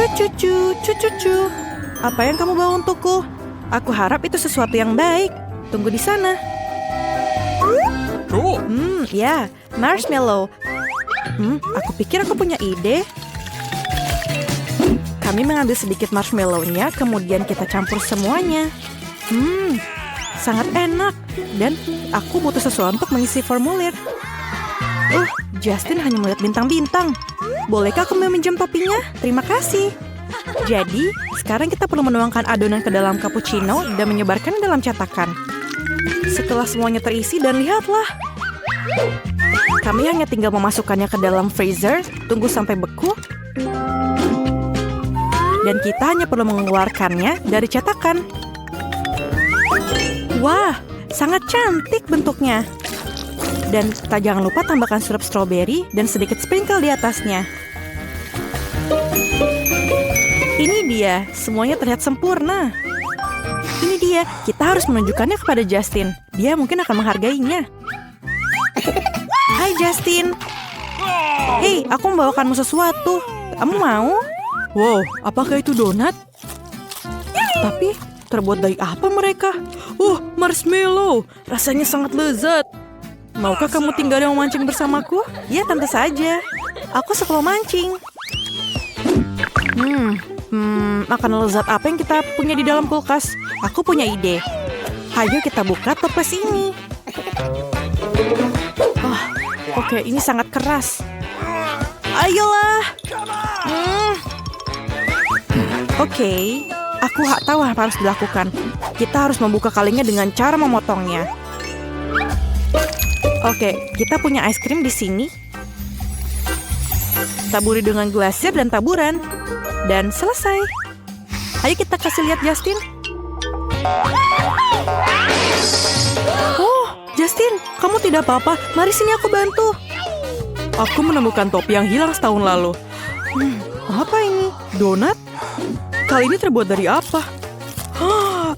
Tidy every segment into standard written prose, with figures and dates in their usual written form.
Cucu, cucu. Apa yang kamu bawa untukku? Aku harap itu sesuatu yang baik. Tunggu di sana. Ya, marshmallow. Aku pikir aku punya ide. Kami mengambil sedikit marshmallow-nya, kemudian kita campur semuanya. Sangat enak. Dan aku butuh sesuatu untuk mengisi formulir. Justin hanya melihat bintang-bintang. Bolehkah aku meminjam topinya? Terima kasih. Jadi, sekarang kita perlu menuangkan adonan ke dalam cappuccino dan menyebarkannya dalam cetakan. Setelah semuanya terisi dan lihatlah. Kami hanya tinggal memasukkannya ke dalam freezer, tunggu sampai beku. Dan kita hanya perlu mengeluarkannya dari cetakan. Wah, sangat cantik bentuknya. Dan jangan lupa tambahkan sirup stroberi dan sedikit sprinkle di atasnya. Ini dia, semuanya terlihat sempurna. Ini dia, kita harus menunjukkannya kepada Justin. Dia mungkin akan menghargainya. Hai Justin. Hei, aku membawakanmu sesuatu. Kamu mau? Wow, apakah itu donat? Tapi, terbuat dari apa mereka? Marshmallow. Rasanya sangat lezat. Maukah kamu tinggal dan memancing bersamaku? Ya, tentu saja. Aku suka memancing. Makanan lezat apa yang kita punya di dalam kulkas? Aku punya ide. Ayo kita buka toples ini. Oke, ini sangat keras. Ayolah. Oke, aku tahu apa harus dilakukan. Kita harus membuka kalengnya dengan cara memotongnya. Oke, kita punya es krim di sini. Taburi dengan glasir dan taburan. Dan selesai. Ayo kita kasih lihat Justin. Justin, kamu tidak apa-apa. Mari sini aku bantu. Aku menemukan topi yang hilang setahun lalu. Apa ini? Donat? Kali ini terbuat dari apa?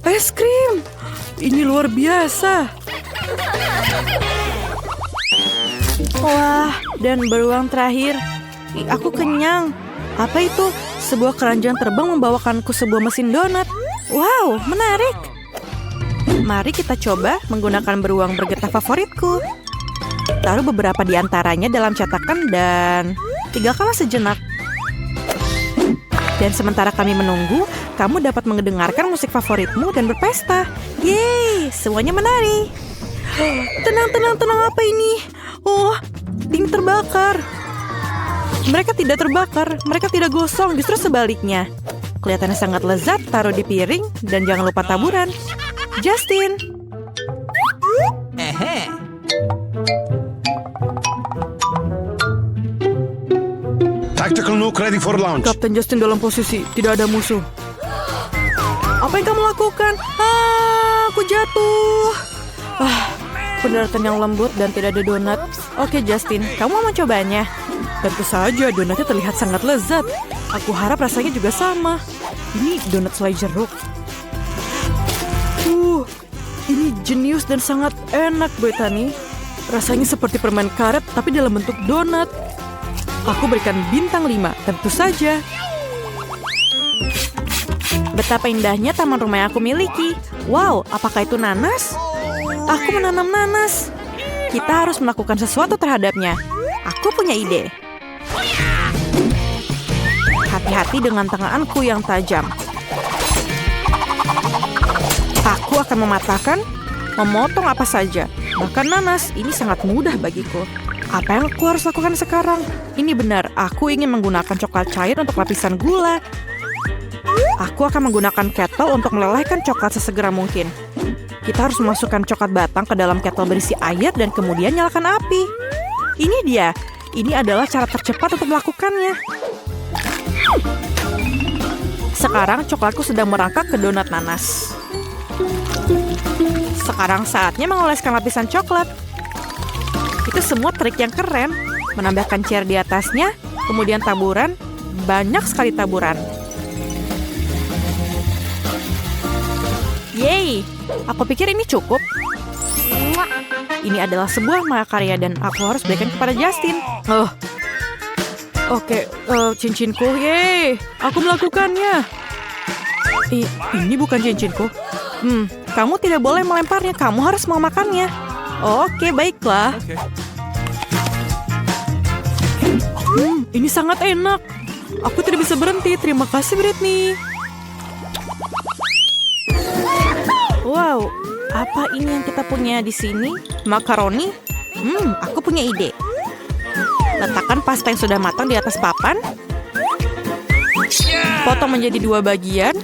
Es krim. Ini luar biasa. Wah, dan beruang terakhir. Aku kenyang. Apa itu? Sebuah keranjang terbang membawakanku sebuah mesin donat. Wow, menarik. Mari kita coba menggunakan beruang bergetah favoritku. Taruh beberapa di antaranya dalam cetakan dan tinggalkanlah sejenak. Dan sementara kami menunggu, kamu dapat mendengarkan musik favoritmu dan berpesta. Yeay, semuanya menari. Tenang, apa ini? Ding terbakar. Mereka tidak terbakar, mereka tidak gosong, justru sebaliknya. Kelihatannya sangat lezat, taruh di piring, dan jangan lupa taburan. Justin. Tactical nuke ready for launch. Kapten Justin dalam posisi, tidak ada musuh. Apa yang kamu lakukan? Aku jatuh. Pendaratan yang lembut dan tidak ada donat. Oke Justin, kamu mau mencobanya? Tentu saja, donatnya terlihat sangat lezat. Aku harap rasanya juga sama. Ini donat selai jeruk. Ini jenius dan sangat enak, Bethany. Rasanya seperti permen karet, tapi dalam bentuk donat. Aku berikan bintang 5, tentu saja. Betapa indahnya taman rumah yang aku miliki. Wow, apakah itu nanas? Aku menanam nanas. Kita harus melakukan sesuatu terhadapnya. Aku punya ide. Hati-hati dengan tanganku yang tajam. Aku akan mematahkan, memotong apa saja. Bahkan nanas, ini sangat mudah bagiku. Apa yang aku harus lakukan sekarang? Ini benar, aku ingin menggunakan coklat cair untuk lapisan gula. Aku akan menggunakan kettle untuk melelehkan coklat sesegera mungkin. Kita harus memasukkan coklat batang ke dalam kettle berisi air dan kemudian nyalakan api. Ini dia. Ini adalah cara tercepat untuk melakukannya. Sekarang coklatku sedang merangkak ke donat nanas. Sekarang saatnya mengoleskan lapisan coklat. Itu semua trik yang keren. Menambahkan cair di atasnya, kemudian taburan, banyak sekali taburan. Yeay, aku pikir ini cukup. Ini adalah sebuah mahakarya dan aku harus berikan kepada Justin. Oke, cincinku, yeay. Aku melakukannya. Ini bukan cincinku. Kamu tidak boleh melemparnya, kamu harus memakannya. Oke, baiklah. Ini sangat enak. Aku tidak bisa berhenti. Terima kasih, Britney. Wow, apa ini yang kita punya di sini? Makaroni? Aku punya ide. Letakkan pasta yang sudah matang di atas papan. Potong menjadi 2 bagian.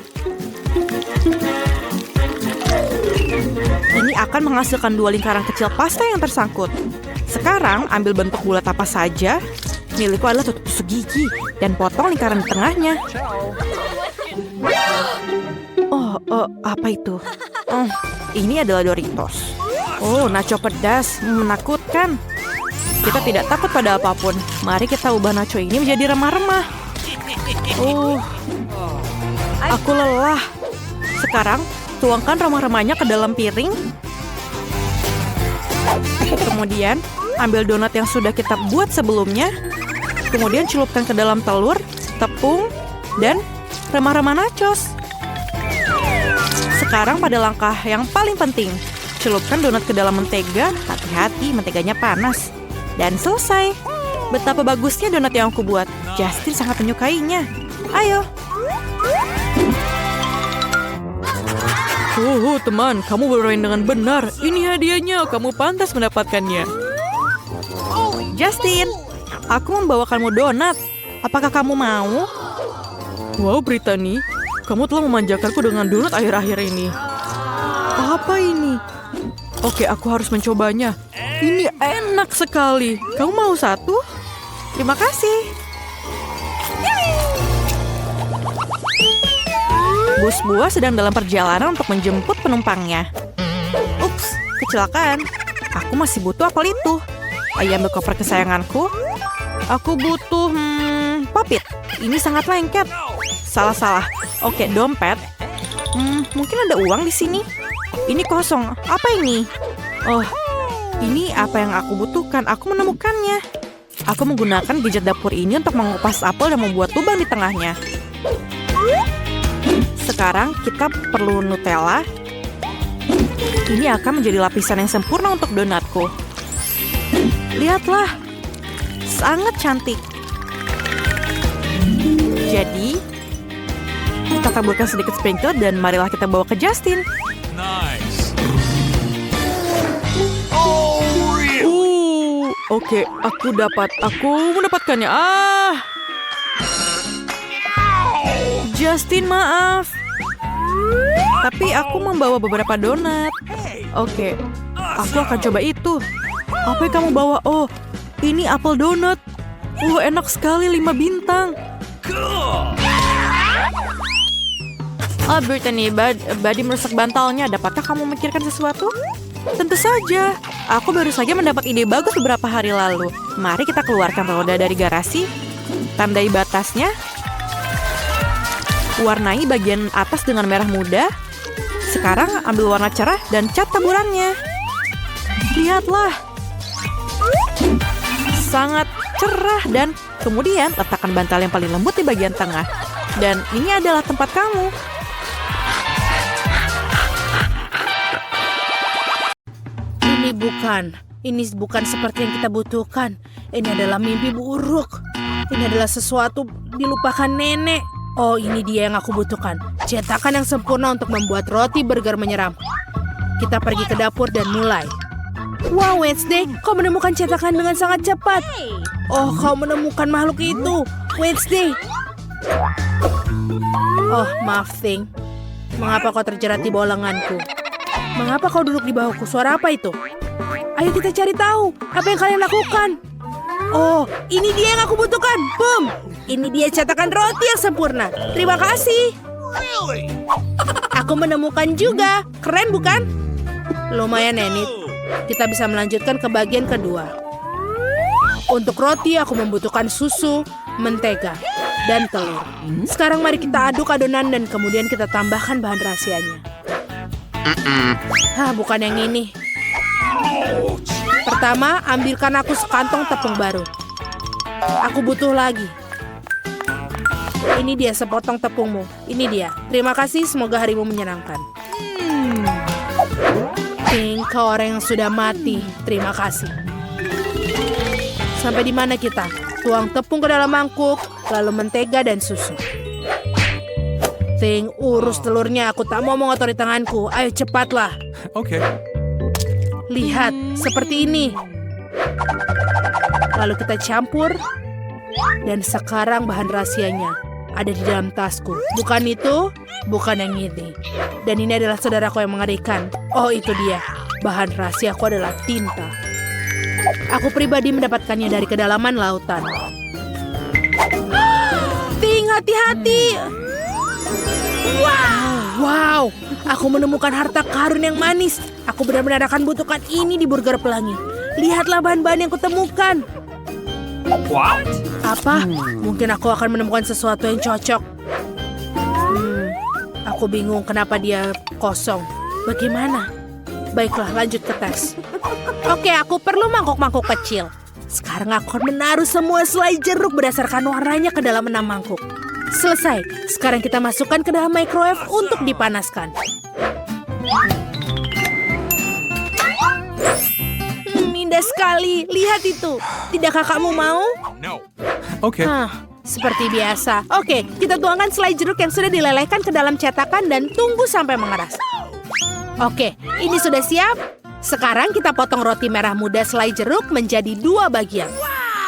Ini akan menghasilkan 2 lingkaran kecil pasta yang tersangkut. Sekarang ambil bentuk bulat apa saja. Milikku adalah tusuk gigi dan potong lingkaran di tengahnya. Apa itu? Ini adalah Doritos. Nacho pedas, menakutkan. Kita tidak takut pada apapun. Mari kita ubah nacho ini menjadi remah-remah. Aku lelah. Sekarang tuangkan remah-remahnya ke dalam piring. Kemudian ambil donat yang sudah kita buat sebelumnya. Kemudian celupkan ke dalam telur, tepung, dan remah-remah nachos. Sekarang pada langkah yang paling penting. Celupkan donat ke dalam mentega. Hati-hati, menteganya panas. Dan selesai. Betapa bagusnya donat yang aku buat. Justin sangat menyukainya. Ayo. Teman, kamu bermain dengan benar. Ini hadiahnya, kamu pantas mendapatkannya. Justin, aku membawakanmu donat. Apakah kamu mau? Wow, Brittany, kamu telah memanjakanku dengan donat akhir-akhir ini. Apa ini? Oke, aku harus mencobanya. Ini enak sekali. Kamu mau satu? Terima kasih. Bus buah sedang dalam perjalanan untuk menjemput penumpangnya. Ups, kecelakaan. Aku masih butuh apel itu. Ayo ambil koper kesayanganku. Aku butuh popit. Ini sangat lengket. Salah. Oke, dompet. Mungkin ada uang di sini. Ini kosong. Apa ini? Ini apa yang aku butuhkan. Aku menemukannya. Aku menggunakan gadget dapur ini untuk mengupas apel dan membuat lubang di tengahnya. Sekarang kita perlu Nutella. Ini akan menjadi lapisan yang sempurna untuk donatku. Lihatlah, sangat cantik. Jadi, kita taburkan sedikit sprinkle dan marilah kita bawa ke Justin. Nice. Oke, aku mendapatkannya. Justin, maaf. Tapi aku membawa beberapa donat. Oke, aku akan coba itu. Apa yang kamu bawa? Ini apel donat. Enak sekali, 5 bintang. Brittany, Buddy merusak bantalnya. Dapatkah kamu memikirkan sesuatu? Tentu saja. Aku baru saja mendapat ide bagus beberapa hari lalu. Mari kita keluarkan roda dari garasi. Tandai batasnya. Warnai bagian atas dengan merah muda. Sekarang ambil warna cerah dan cat taburannya. Lihatlah. Sangat cerah dan kemudian letakkan bantal yang paling lembut di bagian tengah. Dan ini adalah tempat kamu. Ini bukan seperti yang kita butuhkan. Ini adalah mimpi buruk. Ini adalah sesuatu dilupakan nenek. Ini dia yang aku butuhkan. Cetakan yang sempurna untuk membuat roti burger menyeram. Kita pergi ke dapur dan mulai. Wow, Wednesday, kau menemukan cetakan dengan sangat cepat. Kau menemukan makhluk itu. Wednesday. Maaf, Thing. Mengapa kau terjerat di bawah lenganku? Mengapa kau duduk di bahuku? Suara apa itu? Ayo kita cari tahu. Apa yang kalian lakukan? Ini dia yang aku butuhkan. Boom! Ini dia cetakan roti yang sempurna. Terima kasih. Aku menemukan juga. Keren bukan? Lumayan, Enid. Kita bisa melanjutkan ke bagian kedua. Untuk roti aku membutuhkan susu, mentega, dan telur. Sekarang mari kita aduk adonan dan kemudian kita tambahkan bahan rahasianya. Bukan yang ini. Pertama, ambilkan aku sekantong tepung baru. Aku butuh lagi. Ini dia sepotong tepungmu. Ini dia. Terima kasih, semoga harimu menyenangkan. Ting, kau orang yang sudah mati. Terima kasih. Sampai di mana kita? Tuang tepung ke dalam mangkuk, lalu mentega dan susu. Ting, urus telurnya. Aku tak mau mengotori tanganku. Ayo cepatlah. Okay. Lihat, seperti ini. Lalu kita campur. Dan sekarang bahan rahasianya ada di dalam tasku. Bukan itu, bukan yang ini. Dan ini adalah saudaraku yang mengerikan. Oh, itu dia. Bahan rahasiaku adalah tinta. Aku pribadi mendapatkannya dari kedalaman lautan. Ting, hati-hati. Wow, aku menemukan harta karun yang manis. Aku benar-benar akan butuhkan ini di burger pelangi. Lihatlah bahan-bahan yang kutemukan. What? Apa? Mungkin aku akan menemukan sesuatu yang cocok. Aku bingung kenapa dia kosong. Bagaimana? Baiklah, lanjut ke tes. Oke, aku perlu mangkuk-mangkuk kecil. Sekarang aku akan menaruh semua selai jeruk berdasarkan warnanya ke dalam 6 mangkuk. Selesai. Sekarang kita masukkan ke dalam microwave untuk dipanaskan. Indah sekali. Lihat itu. Tidakkah kamu mau? No. Okay. Seperti biasa. Oke, kita tuangkan selai jeruk yang sudah dilelehkan ke dalam cetakan dan tunggu sampai mengeras. Oke, ini sudah siap. Sekarang kita potong roti merah muda selai jeruk menjadi 2 bagian.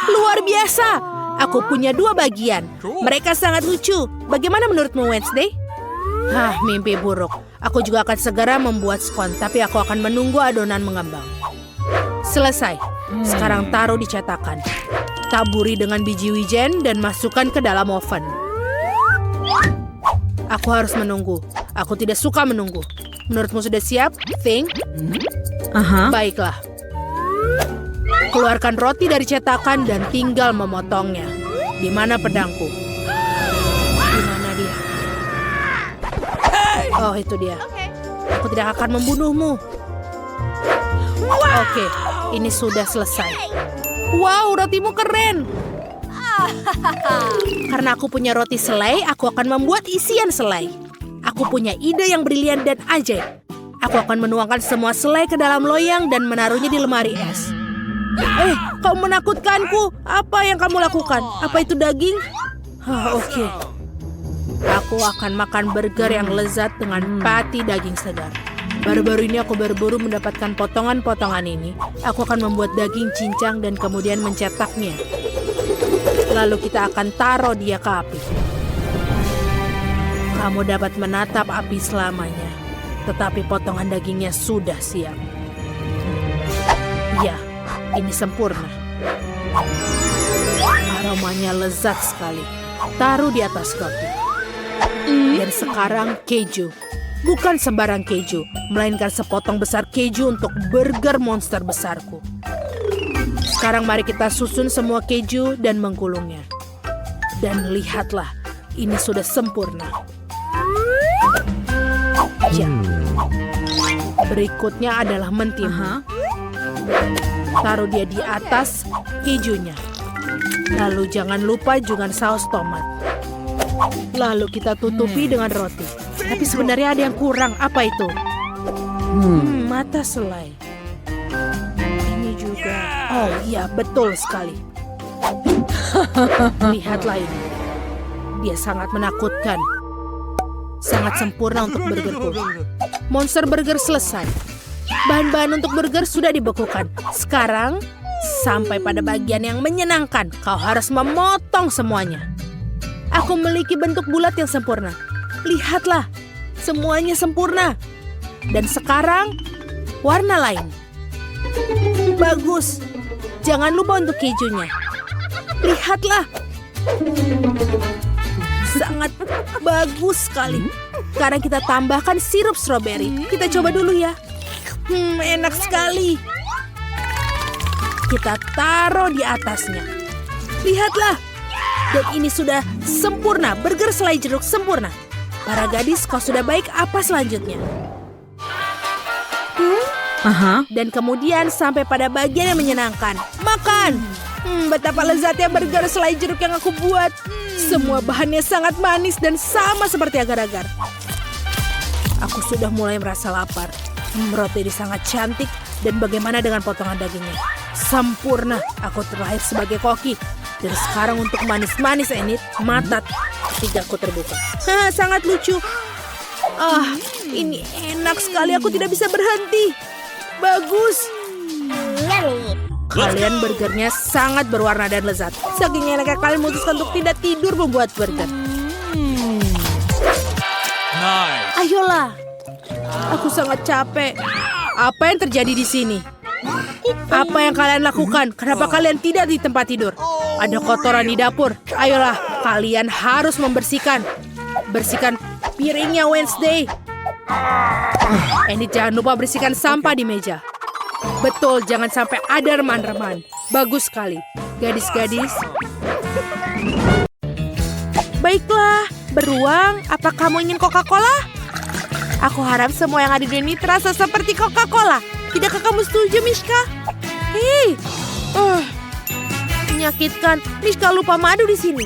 Luar biasa. Aku punya 2 bagian. Mereka sangat lucu. Bagaimana menurutmu, Wednesday? Mimpi buruk. Aku juga akan segera membuat scone, tapi aku akan menunggu adonan mengembang. Selesai. Sekarang taruh di cetakan. Taburi dengan biji wijen dan masukkan ke dalam oven. Aku harus menunggu. Aku tidak suka menunggu. Menurutmu sudah siap, Thing? Baiklah. Keluarkan roti dari cetakan dan tinggal memotongnya. Di mana pedangku? Di mana dia? Oh, itu dia. Aku tidak akan membunuhmu. Oke, ini sudah selesai. Wow, rotimu keren. Karena aku punya roti selai, aku akan membuat isian selai. Aku punya ide yang brilian dan ajaib. Aku akan menuangkan semua selai ke dalam loyang dan menaruhnya di lemari es. Kau menakutkanku. Apa yang kamu lakukan? Apa itu daging? Oke. Aku akan makan burger yang lezat dengan patty daging segar. Baru-baru ini aku berburu mendapatkan potongan-potongan ini. Aku akan membuat daging cincang dan kemudian mencetaknya. Lalu kita akan taruh dia ke api. Kamu dapat menatap api selamanya. Tetapi potongan dagingnya sudah siap. Ya, ini sempurna. Aromanya lezat sekali. Taruh di atas roti. Dan sekarang keju. Bukan sembarang keju, melainkan sepotong besar keju untuk burger monster besarku. Sekarang mari kita susun semua keju dan menggulungnya. Dan lihatlah, ini sudah sempurna. Ya. Berikutnya adalah mentimun. Taruh dia di atas kejunya. Lalu jangan lupa juga saus tomat. Lalu kita tutupi dengan roti. Tapi sebenarnya ada yang kurang. Apa itu? Mata selai. Ini juga. Oh iya, betul sekali. Lihatlah ini. Dia sangat menakutkan. Sangat sempurna untuk burgerku. Monster burger selesai. Bahan-bahan untuk burger sudah dibekukan. Sekarang, sampai pada bagian yang menyenangkan. Kau harus memotong semuanya. Aku memiliki bentuk bulat yang sempurna. Lihatlah, semuanya sempurna. Dan sekarang, warna lain. Bagus. Jangan lupa untuk kejunya. Lihatlah. Sangat bagus sekali. Sekarang kita tambahkan sirup stroberi. Kita coba dulu ya. Enak sekali. Kita taruh di atasnya. Lihatlah. Dan ini sudah sempurna. Burger selai jeruk sempurna. Para gadis, kau sudah baik. Apa selanjutnya? Dan kemudian sampai pada bagian yang menyenangkan. Makan. Betapa lezatnya burger selai jeruk yang aku buat. Semua bahannya sangat manis dan sama seperti agar-agar. Aku sudah mulai merasa lapar. Roti ini sangat cantik. Dan bagaimana dengan potongan dagingnya? Sempurna. Aku terlahir sebagai koki. Dan sekarang untuk manis-manis Enid, mata ketigaku terbuka. Sangat lucu. Ini enak sekali. Aku tidak bisa berhenti. Bagus. Kalian burgernya sangat berwarna dan lezat. Saking enaknya kalian memutuskan untuk tidak tidur membuat burger. Nice. Ayolah. Aku sangat capek. Apa yang terjadi di sini? Apa yang kalian lakukan? Kenapa kalian tidak di tempat tidur? Ada kotoran di dapur. Ayolah, kalian harus membersihkan. Bersihkan piringnya Wednesday. Ini jangan lupa bersihkan sampah di meja. Betul, jangan sampai ada reman-reman. Bagus sekali. Gadis-gadis. Baiklah, beruang, apa kamu ingin Coca-Cola? Aku harap semua yang ada di sini terasa seperti Coca-Cola. Tidakkah kamu setuju, Mishka? Hei, menyakitkan. Mishka lupa madu di sini.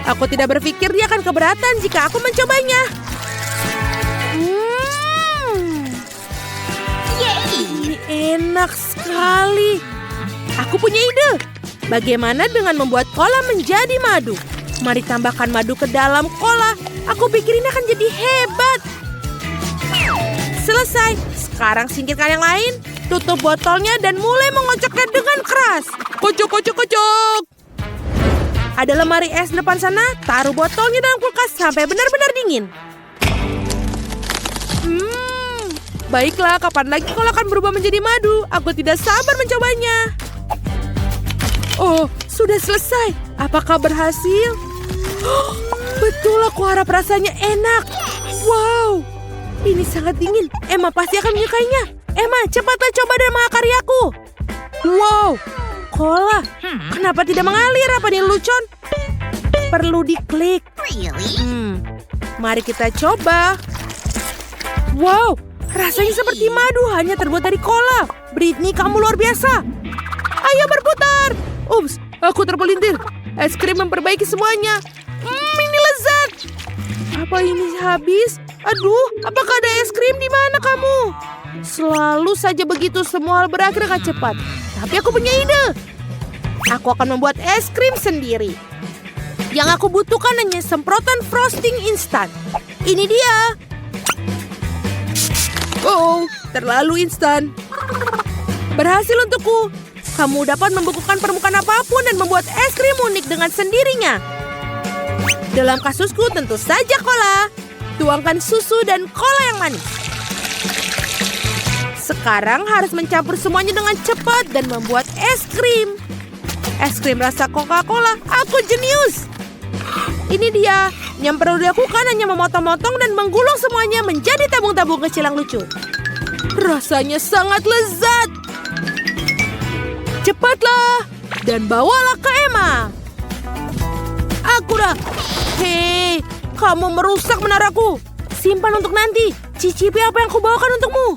Aku tidak berpikir dia akan keberatan jika aku mencobanya. Ini enak sekali. Aku punya ide. Bagaimana dengan membuat cola menjadi madu? Mari tambahkan madu ke dalam cola. Aku pikir ini akan jadi hebat. Selesai. Sekarang singkirkan yang lain. Tutup botolnya dan mulai mengocoknya dengan keras. Kocok, kocok, kocok. Ada lemari es depan sana. Taruh botolnya dalam kulkas sampai benar-benar dingin. Baiklah, kapan lagi cola akan berubah menjadi madu? Aku tidak sabar mencobanya. Oh, sudah selesai. Apakah berhasil? Betul, aku harap rasanya enak. Wow, ini sangat dingin. Emma pasti akan menyukainya. Emma, cepatlah coba dan mahakaryaku. Wow, cola. Kenapa tidak mengalir? Apa ini lucon? Perlu diklik. Mari kita coba. Wow, rasanya seperti madu, hanya terbuat dari cola. Britney, kamu luar biasa. Ayo berputar. Ups, aku terpelintir. Es krim memperbaiki semuanya. Ini lezat. Apa ini habis? Aduh, apakah ada es krim di mana kamu? Selalu saja begitu, semua hal berakhir dengan cepat. Tapi aku punya ide. Aku akan membuat es krim sendiri. Yang aku butuhkan hanya semprotan frosting instan. Ini dia. Oh, terlalu instan. Berhasil untukku. Kamu dapat membekukan permukaan apapun dan membuat es krim unik dengan sendirinya. Dalam kasusku tentu saja cola. Tuangkan susu dan cola yang manis. Sekarang harus mencampur semuanya dengan cepat dan membuat es krim. Es krim rasa Coca-Cola. Aku jenius. Ini dia. Yang perlu dilakukan hanya memotong-motong dan menggulung semuanya menjadi tabung-tabung kecil yang lucu. Rasanya sangat lezat. Cepatlah dan bawalah ke Emma. Aku dah. Hei, kamu merusak menaraku. Simpan untuk nanti. Cicipi apa yang kubawakan untukmu.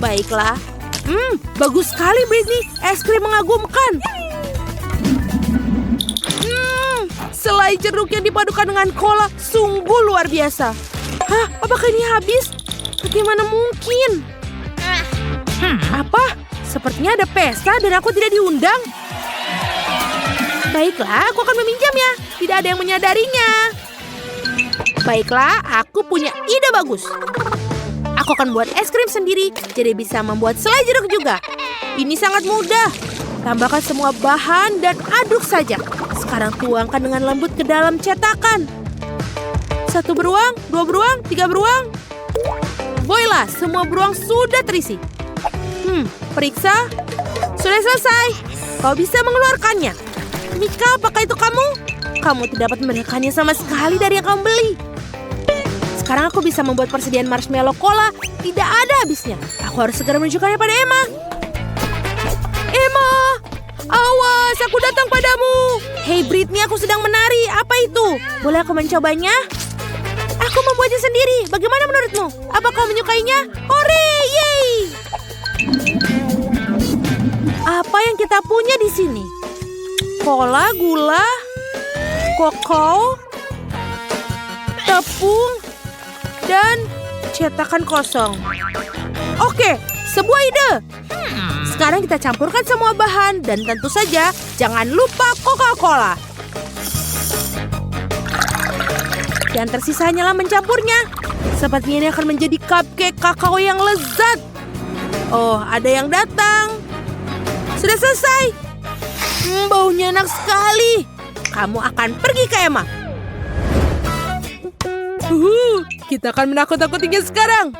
Baiklah. Bagus sekali Britney. Es krim mengagumkan. Selai jeruk yang dipadukan dengan cola sungguh luar biasa. Hah, apakah ini habis? Bagaimana mungkin? Apa? Sepertinya ada pesta dan aku tidak diundang. Baiklah, aku akan meminjamnya. Tidak ada yang menyadarinya. Baiklah, aku punya ide bagus. Aku akan buat es krim sendiri, jadi bisa membuat selai jeruk juga. Ini sangat mudah. Tambahkan semua bahan dan aduk saja. Sekarang tuangkan dengan lembut ke dalam cetakan. 1 beruang, 2 beruang, 3 beruang. Voila, semua beruang sudah terisi. Periksa. Sudah selesai. Kau bisa mengeluarkannya. Mika, apakah itu kamu? Kamu tidak dapat membedakannya sama sekali dari yang kamu beli. Sekarang aku bisa membuat persediaan marshmallow cola. Tidak ada habisnya. Aku harus segera menunjukkannya pada Emma. Emma! Awas, aku datang padamu. Hei Britney, aku sedang menari. Apa itu? Boleh aku mencobanya? Aku membuatnya sendiri. Bagaimana menurutmu? Apa kau menyukainya? Hore, yeay! Apa yang kita punya di sini? Cola, gula, kakao, tepung, dan cetakan kosong. Oke, sebuah ide. Sekarang kita campurkan semua bahan dan tentu saja jangan lupa Coca-Cola. Dan tersisa hanyalah mencampurnya. Sepertinya ini akan menjadi cupcake kakao yang lezat. Oh, ada yang datang. Sudah selesai. Baunya enak sekali. Kamu akan pergi ke Emma. Kita akan menakut-nakutinya sekarang.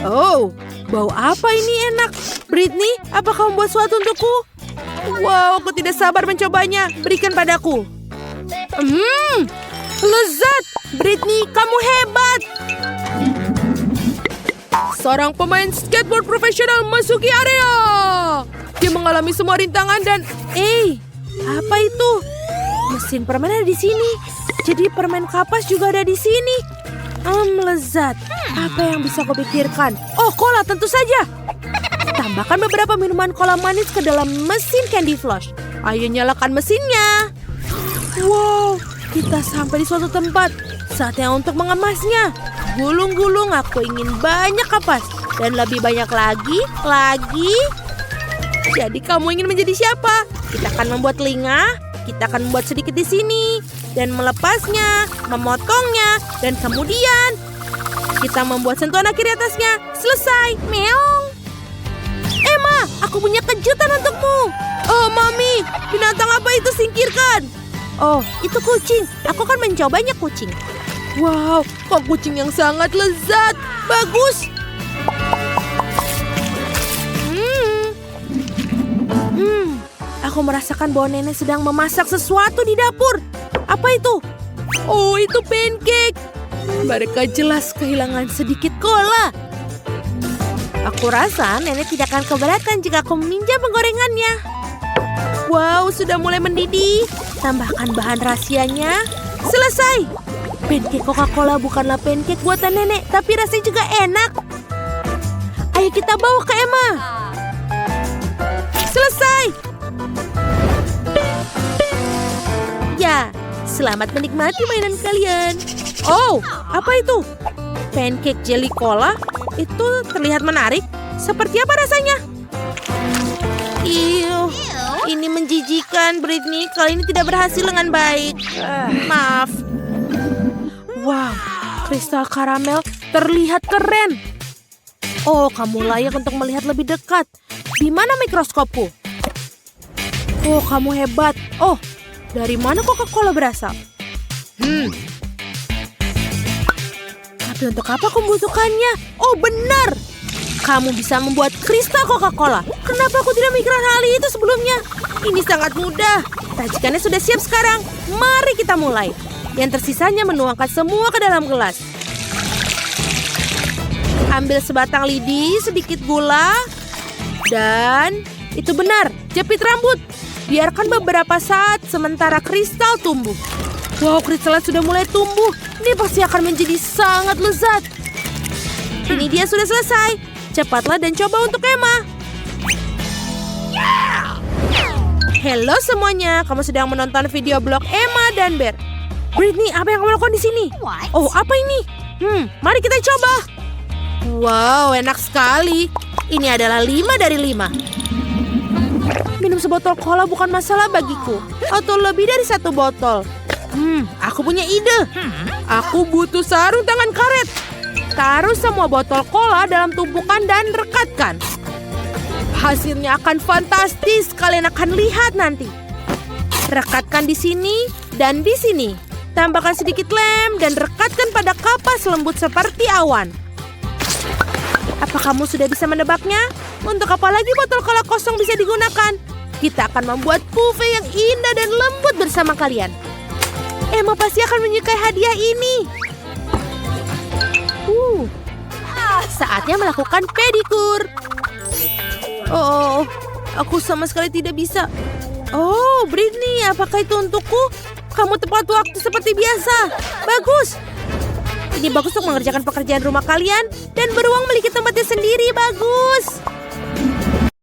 Oh, bau apa ini enak? Britney, apa kamu buat sesuatu untukku? Wow, aku tidak sabar mencobanya. Berikan padaku. Lezat. Britney, kamu hebat. Seorang pemain skateboard profesional memasuki area. Dia mengalami semua rintangan dan... apa itu? Mesin permen ada di sini. Jadi permen kapas juga ada di sini. Lezat. Apa yang bisa kau pikirkan? Oh, cola tentu saja. Tambahkan beberapa minuman cola manis ke dalam mesin Candy Flush. Ayo nyalakan mesinnya. Wow, kita sampai di suatu tempat. Saatnya untuk mengemasnya. Gulung-gulung, aku ingin banyak kapas. Dan lebih banyak lagi. Jadi kamu ingin menjadi siapa? Kita akan membuat telinga. Kita akan membuat sedikit di sini. Dan melepasnya, memotongnya. Dan kemudian kita membuat sentuhan akhir di atasnya. Selesai. Meong. Emma, aku punya kejutan untukmu. Oh, Mami. Binatang apa itu? Singkirkan. Oh, itu kucing. Aku akan mencobanya kucing. Wow, kok kucing yang sangat lezat. Bagus. Aku merasakan bahwa nenek sedang memasak sesuatu di dapur. Apa itu? Oh, itu pancake. Mereka jelas kehilangan sedikit cola. Aku rasa nenek tidak akan keberatan jika aku meminjam penggorengannya. Wow, sudah mulai mendidih. Tambahkan bahan rahasianya. Selesai. Pancake Coca-Cola bukanlah pancake buatan nenek, tapi rasanya juga enak. Ayo kita bawa ke Emma. Selesai. Ya, selamat menikmati mainan kalian. Oh, apa itu? Pancake jelly cola? Itu terlihat menarik. Seperti apa rasanya? Ini menjijikan, Britney. Kali ini tidak berhasil dengan baik. Maaf. Wow, kristal karamel terlihat keren. Oh, kamu layak untuk melihat lebih dekat. Di mana mikroskopku? Oh, kamu hebat. Oh, dari mana Coca-Cola berasal? Tapi untuk apa aku membutuhkannya? Oh, benar. Kamu bisa membuat kristal Coca-Cola. Kenapa aku tidak mikirkan hal itu sebelumnya? Ini sangat mudah. Racikannya sudah siap sekarang. Mari kita mulai. Yang tersisanya menuangkan semua ke dalam gelas. Ambil sebatang lidi, sedikit gula. Dan itu benar, jepit rambut. Biarkan beberapa saat sementara kristal tumbuh. Wow, kristalnya sudah mulai tumbuh. Ini pasti akan menjadi sangat lezat. Ini dia sudah selesai. Cepatlah dan coba untuk Emma. Halo semuanya, kamu sedang menonton video blog Emma dan Bear. Britney, apa yang kamu lakukan di sini? Oh, apa ini? Mari kita coba. Wow, enak sekali. Ini adalah 5 dari 5. Minum sebotol cola bukan masalah bagiku. Atau lebih dari 1 botol. Aku punya ide. Aku butuh sarung tangan karet. Taruh semua botol cola dalam tumpukan dan rekatkan. Hasilnya akan fantastis. Kalian akan lihat nanti. Rekatkan di sini dan di sini. Tambahkan sedikit lem dan rekatkan pada kapas lembut seperti awan. Apa kamu sudah bisa menebaknya? Untuk apa lagi botol cola kosong bisa digunakan? Kita akan membuat buffet yang indah dan lembut bersama kalian. Emma pasti akan menyukai hadiah ini. Saatnya melakukan pedikur. Oh, aku sama sekali tidak bisa. Oh, Britney, apakah itu untukku? Kamu tepat waktu seperti biasa. Bagus. Ini bagus untuk mengerjakan pekerjaan rumah kalian dan beruang memiliki tempatnya sendiri. Bagus.